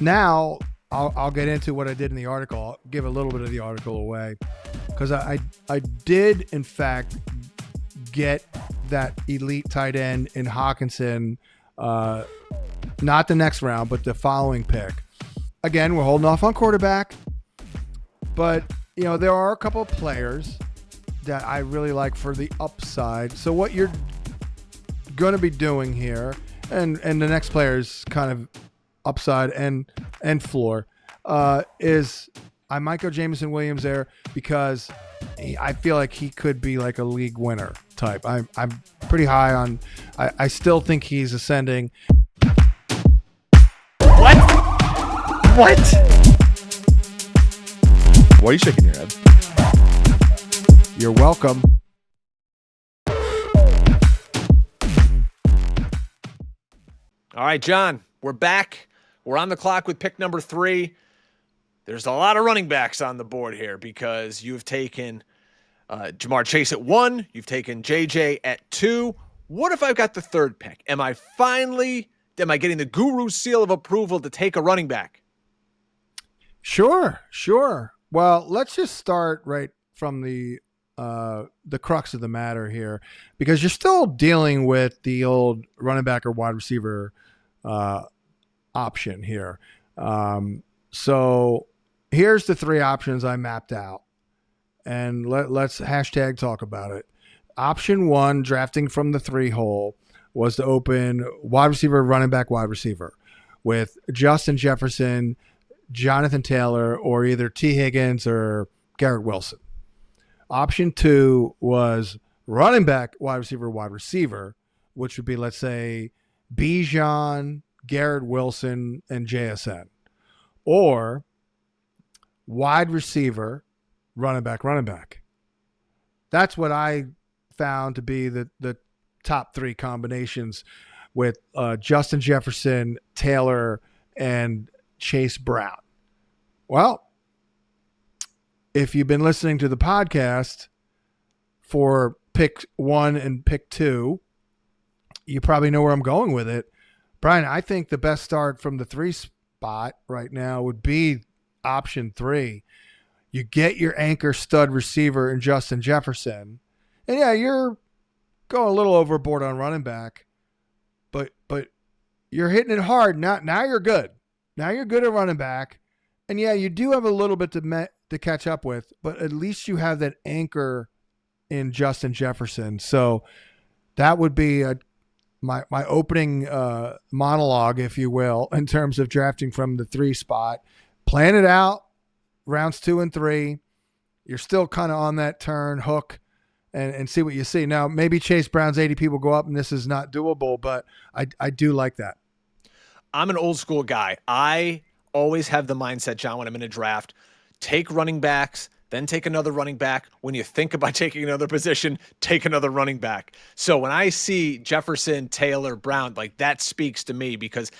Now I'll get into what I did in the article. I'll give a little bit of the article away because I did in fact get that elite tight end in Hawkinson, not the next round, but the following pick. Again, we're holding off on quarterback, but there are a couple of players that I really like for the upside. So what you're going to be doing here, and the next player is kind of upside and floor, is I might go Jameson Williams there because I feel like he could be like a league winner type. I'm pretty high on. I still think he's ascending. What? What? Why are you shaking your head? You're welcome. All right, John, we're back. We're on the clock with pick number 3. There's a lot of running backs on the board here because you've taken Jamar Chase at 1. You've taken JJ at 2. What if I've got the third pick? Am I getting the guru seal of approval to take a running back? Sure. Well, let's just start right from the crux of the matter here, because you're still dealing with the old running back or wide receiver option here. So here's the 3 options I mapped out, and let's hashtag talk about it. Option 1, drafting from the 3 hole, was to open wide receiver, running back, wide receiver with Justin Jefferson, Jonathan Taylor, or either T. Higgins or Garrett Wilson. Option 2 was running back, wide receiver, which would be, let's say, Bijan, Garrett Wilson, and JSN. Or wide receiver, running back. That's what I found to be the top 3 combinations with Justin Jefferson, Taylor, and Chase Brown. Well, if you've been listening to the podcast for pick 1 and pick 2, you probably know where I'm going with it. Brian, I think the best start from the 3 spot right now would be option 3. You get your anchor stud receiver in Justin Jefferson. And yeah, you're going a little overboard on running back, but you're hitting it hard. Now you're good. Now you're good at running back. And yeah, you do have a little bit to catch up with, but at least you have that anchor in Justin Jefferson. So that would be my opening monologue, if you will, in terms of drafting from the 3 spot. Plan it out, rounds 2 and 3. You're still kind of on that turn hook and see what you see. Now, maybe Chase Brown's ADP will go up and this is not doable, but I do like that. I'm an old school guy. I always have the mindset, John, when I'm in a draft, take running backs, then take another running back. When you think about taking another position, take another running back. So when I see Jefferson, Taylor, Brown, like that speaks to me because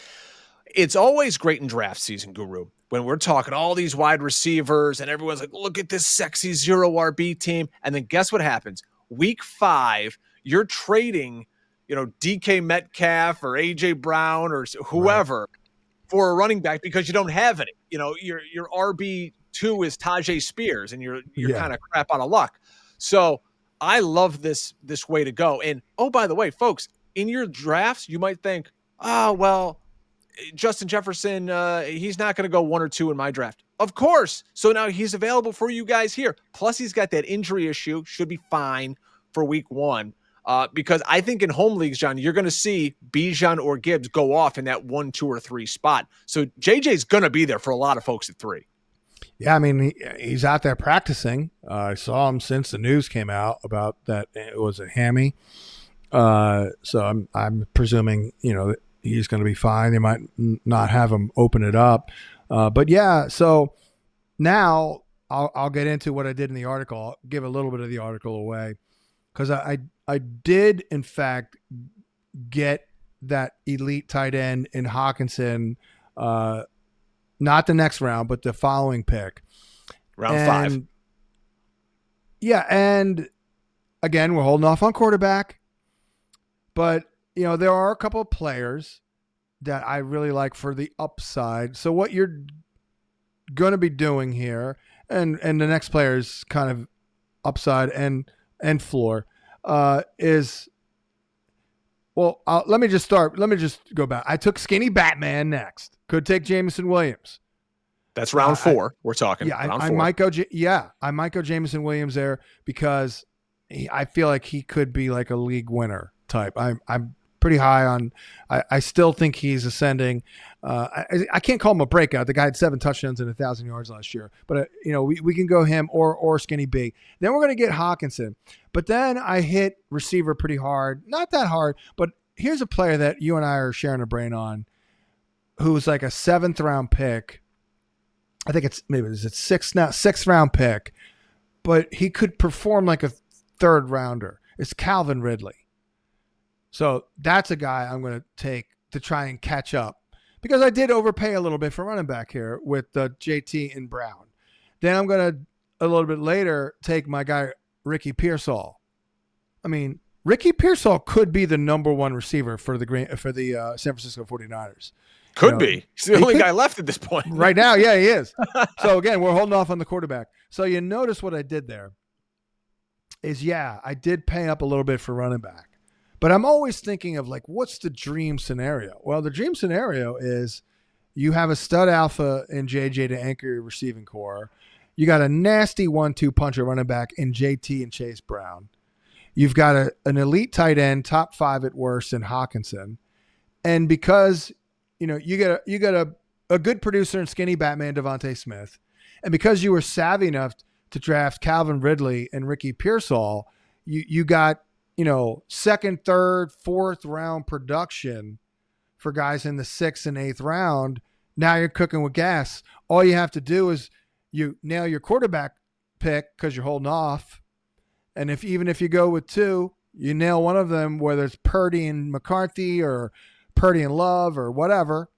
it's always great in draft season, Guru, when we're talking all these wide receivers and everyone's like, look at this sexy 0 RB team. And then guess what happens? Week 5, you're trading, DK Metcalf or AJ Brown or whoever for a running back because you don't have any. Your RB2 is Tajay Spears and you're kind of crap out of luck. So I love this way to go. And oh, by the way, folks, in your drafts, you might think, oh, well, Justin Jefferson, he's not going to go 1 or 2 in my draft. Of course. So now he's available for you guys here. Plus he's got that injury issue. Should be fine for week 1. Because I think in home leagues, John, you're going to see Bijan or Gibbs go off in that 1, 2, or 3 spot. So JJ's going to be there for a lot of folks at 3. Yeah, I mean, he's out there practicing. I saw him since the news came out about that. It was a hammy. So I'm presuming, he's going to be fine. They might not have him open it up. But yeah, so now I'll get into what I did in the article. I'll give a little bit of the article away because I did, in fact, get that elite tight end in Hawkinson, not the next round, but the following pick. Round 5. Yeah, and again, we're holding off on quarterback. But, there are a couple of players that I really like for the upside. So what you're going to be doing here, and the next player is kind of upside and floor, is well. Let me just start. Let me just go back. I took Skinny Batman next. Could take Jameson Williams. That's round 4. We're talking. Yeah, round I 4. might go. I might go Jameson Williams there because I feel like he could be like a league winner type. I'm pretty high on. I still think he's ascending. I can't call him a breakout. The guy had 7 touchdowns and 1,000 yards last year. But we can go him or Skinny B. Then we're going to get Hawkinson. But then I hit receiver pretty hard. Not that hard, but here's a player that you and I are sharing a brain on, who's like a 7th round pick. I think it's maybe it's 6th round pick, but he could perform like a 3rd rounder. It's Calvin Ridley. So that's a guy I'm going to take to try and catch up because I did overpay a little bit for running back here with JT and Brown. Then I'm going to a little bit later take my guy Ricky Pearsall. I mean, Ricky Pearsall could be the number 1 receiver for the San Francisco 49ers. Could be. He's the only guy left at this point. Right now, yeah, he is. So, again, we're holding off on the quarterback. So, you notice what I did there is, I did pay up a little bit for running back. But I'm always thinking of, like, what's the dream scenario? Well, the dream scenario is you have a stud alpha in JJ to anchor your receiving core. You got a nasty 1-2 puncher running back in JT and Chase Brown. You've got an elite tight end, top 5 at worst, in Hawkinson. And because you got a good producer in Skinny Batman, Devontae Smith. And because you were savvy enough to draft Calvin Ridley and Ricky Pearsall, you got, 2nd, 3rd, 4th round production for guys in the 6th and 8th round. Now you're cooking with gas. All you have to do is you nail your quarterback pick because you're holding off. And even if you go with 2, you nail one of them, whether it's Purdy and McCarthy or Purdy and Love or whatever.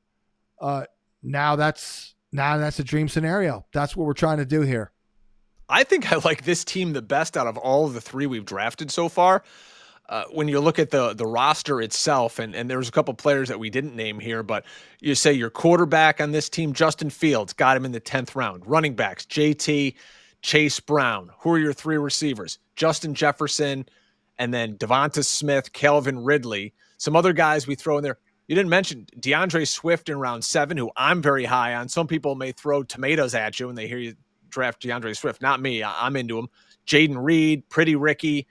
Now that's a dream scenario. That's what we're trying to do here. I think I like this team the best out of all of the 3 we've drafted so far. When you look at the roster itself, and there's a couple players that we didn't name here, but you say your quarterback on this team, Justin Fields, got him in the 10th round. Running backs, JT, Chase Brown. Who are your 3 receivers? Justin Jefferson, and then Devonta Smith, Calvin Ridley. Some other guys we throw in there. You didn't mention DeAndre Swift in round 7, who I'm very high on. Some people may throw tomatoes at you when they hear you draft DeAndre Swift. Not me. I'm into him. Jaden Reed, Pretty Ricky,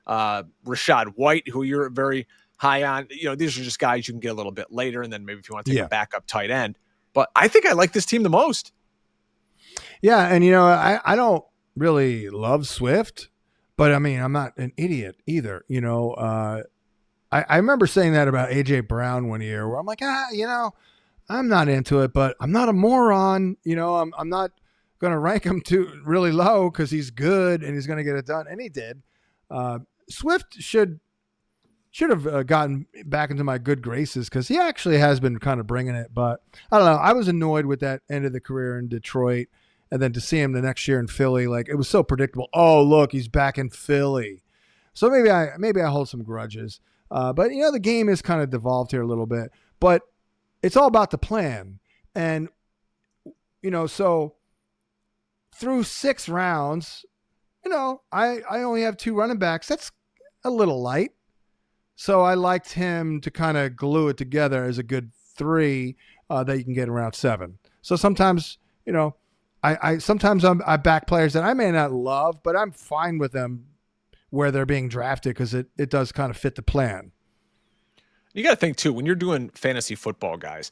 Rashad White, who you're very high on. These are just guys you can get a little bit later, and then maybe if you want to take a backup tight end. But I think I like this team the most. Yeah, and I don't really love Swift, but I mean I'm not an idiot either. I remember saying that about AJ Brown one year, where I'm like, I'm not into it, but I'm not a moron. I'm not going to rank him too really low because he's good and he's going to get it done, and he did. Swift should have gotten back into my good graces because he actually has been kind of bringing it. But I don't know. I was annoyed with that end of the career in Detroit, and then to see him the next year in Philly, like it was so predictable. Oh, look, he's back in Philly. So maybe I hold some grudges. But the game is kind of devolved here a little bit. But it's all about the plan, and so through 6 rounds. I only have 2 running backs. That's a little light. So I liked him to kind of glue it together as a good 3 that you can get around 7. So sometimes, I back players that I may not love, but I'm fine with them where they're being drafted because it does kind of fit the plan. You got to think too, when you're doing fantasy football, guys,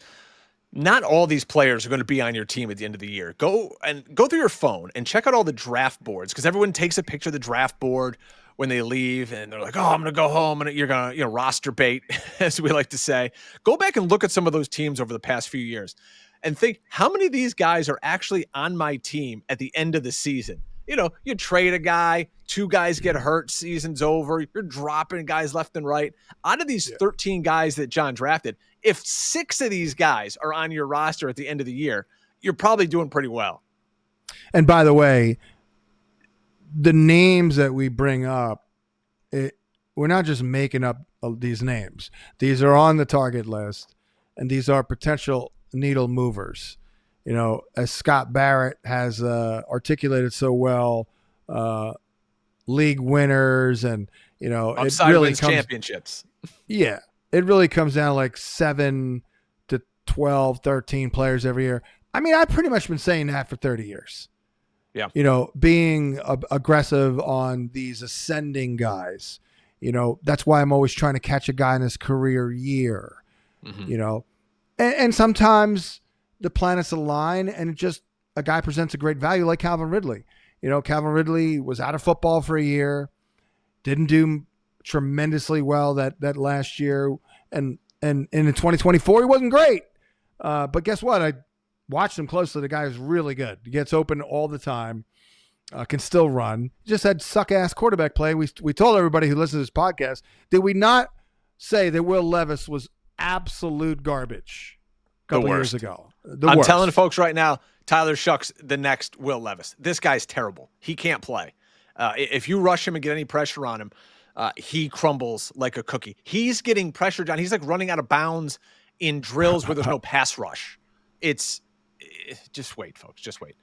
not all these players are going to be on your team at the end of the year. Go through your phone and check out all the draft boards because everyone takes a picture of the draft board when they leave and they're like, oh, I'm going to go home, and you're going to, roster bait, as we like to say. Go back and look at some of those teams over the past few years and think how many of these guys are actually on my team at the end of the season. You trade a guy, 2 guys get hurt, season's over. You're dropping guys left and right. Out of these 13 guys that John drafted, if 6 of these guys are on your roster at the end of the year, you're probably doing pretty well. And by the way, the names that we bring up, we're not just making up these names. These are on the target list. and these are potential needle movers. As Scott Barrett has articulated so well, league winners, and it Upside really wins comes. championships. Yeah, it really comes down to like 7 to 12, 13 players every year. I mean, I've pretty much been saying that for 30 years. Yeah. Being aggressive on these ascending guys. That's why I'm always trying to catch a guy in his career year. Mm-hmm. And sometimes the planets align and a guy presents a great value like Calvin Ridley. Calvin Ridley was out of football for a year, didn't do tremendously well that last year. And in 2024, he wasn't great. But guess what? I watched him closely. The guy is really good. He gets open all the time, can still run. Just had suck-ass quarterback play. We told everybody who listens to this podcast, did we not say that Will Levis was absolute garbage a couple years ago? I'm telling folks right now, Tyler Shuck's the next Will Levis. This guy's terrible. He can't play. If you rush him and get any pressure on him, he crumbles like a cookie. He's getting pressure down. He's like running out of bounds in drills where there's no pass rush. Just wait, folks. Just wait.